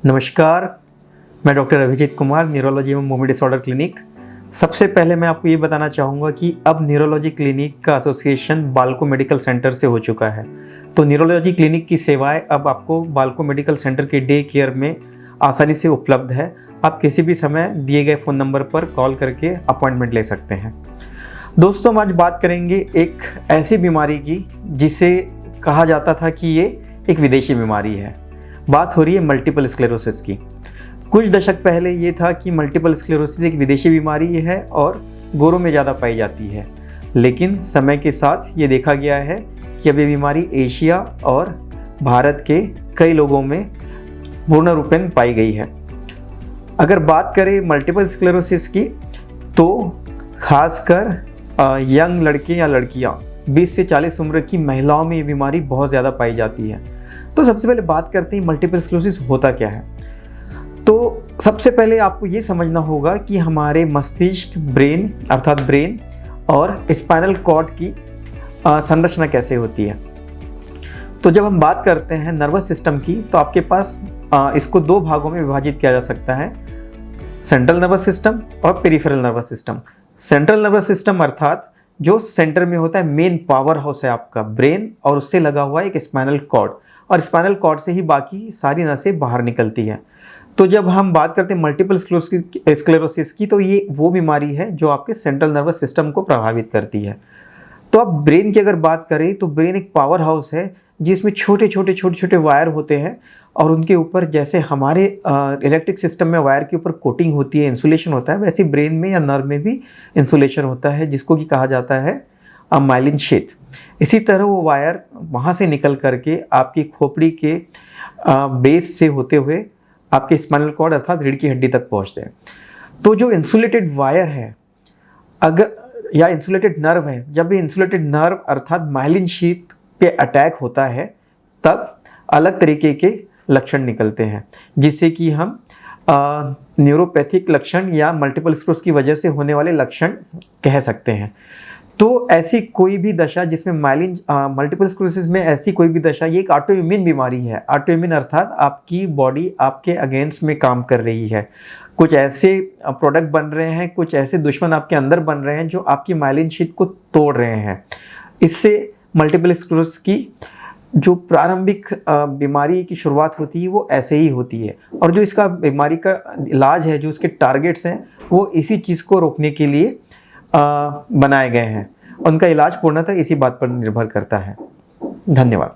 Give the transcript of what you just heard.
नमस्कार, मैं doctor Abhijit Kumar, neurology एवं मूवमेंट डिसऑर्डर क्लिनिक। सबसे पहले मैं आपको ये बताना चाहूँगा कि अब न्यूरोलॉजी क्लिनिक का एसोसिएशन बाल्को मेडिकल सेंटर से हो चुका है। तो न्यूरोलॉजी क्लिनिक की सेवाएं अब आपको बाल्को मेडिकल सेंटर के डे केयर में आसानी से उपलब्ध है। आप किसी भी समय दिए गए फ़ोन नंबर पर कॉल करके अपॉइंटमेंट ले सकते हैं। दोस्तों, हम आज बात करेंगे एक ऐसी बीमारी की जिसे कहा जाता था कि ये एक विदेशी बीमारी है। बात हो रही है मल्टीपल स्क्लेरोसिस की। कुछ दशक पहले ये था कि मल्टीपल स्क्लेरोसिस एक विदेशी बीमारी है और गोरों में ज़्यादा पाई जाती है, लेकिन समय के साथ ये देखा गया है कि अब ये बीमारी एशिया और भारत के कई लोगों में पूर्ण रूपेण पाई गई है। अगर बात करें मल्टीपल स्क्लेरोसिस की, तो खासकर यंग लड़के या लड़कियां 20 से 40 उम्र की महिलाओं में ये बीमारी बहुत ज़्यादा पाई जाती है। तो सबसे पहले बात करते हैं मल्टीपल स्क्लेरोसिस होता क्या है। तो सबसे पहले आपको ये समझना होगा कि हमारे मस्तिष्क, ब्रेन अर्थात ब्रेन और स्पाइनल कॉर्ड की संरचना कैसे होती है। तो जब हम बात करते हैं नर्वस सिस्टम की, तो आपके पास इसको दो भागों में विभाजित किया जा सकता है, सेंट्रल नर्वस सिस्टम और peripheral nervous system. Central nervous system अर्थात जो सेंटर में होता है, मेन पावर हाउस है आपका ब्रेन, और उससे लगा हुआ है एक स्पाइनल कॉर्ड, और स्पाइनल कॉर्ड से ही बाकी सारी नसें बाहर निकलती हैं। तो जब हम बात करते हैं मल्टीपल स्क्लेरोसिस की, तो ये वो बीमारी है जो आपके सेंट्रल नर्वस सिस्टम को प्रभावित करती है। तो अब ब्रेन की अगर बात करें, तो ब्रेन एक पावर हाउस है जिसमें छोटे छोटे वायर होते हैं, और उनके ऊपर जैसे हमारे इलेक्ट्रिक सिस्टम में वायर के ऊपर कोटिंग होती है, इंसुलेशन होता है, वैसे ब्रेन में या नर्व में भी इंसुलेशन होता है, जिसको कि कहा जाता है माइलिन शीथ। इसी तरह वो वायर वहाँ से निकल करके आपकी खोपड़ी के बेस से होते हुए आपके स्पाइनल कॉर्ड अर्थात रीढ़ की हड्डी तक पहुँचते हैं। तो जो इंसुलेटेड वायर है अगर या इंसुलेटेड नर्व है, जब भी इंसुलेटेड नर्व अर्थात माइलिन शीथ पे अटैक होता है, तब अलग तरीके के लक्षण निकलते हैं, जिससे कि हम न्यूरोपैथिक लक्षण या मल्टीपल स्क्लेरोसिस की वजह से होने वाले लक्षण कह सकते हैं। तो ऐसी कोई भी दशा जिसमें मल्टीपल स्क्लेरोसिस में ऐसी कोई भी दशा, ये एक ऑटो इम्यून बीमारी है। ऑटो इम्यून अर्थात आपकी बॉडी आपके अगेंस्ट में काम कर रही है, कुछ ऐसे प्रोडक्ट बन रहे हैं, कुछ ऐसे दुश्मन आपके अंदर बन रहे हैं जो आपकी माइलिन शीथ को तोड़ रहे हैं। इससे मल्टीपल स्क्लेरोसिस की जो प्रारंभिक बीमारी की शुरुआत होती है वो ऐसे ही होती है, और जो इसका बीमारी का इलाज है, जो उसके टारगेट्स हैं, वो इसी चीज़ को रोकने के लिए बनाए गए हैं। उनका इलाज पूर्णतः इसी बात पर निर्भर करता है। धन्यवाद।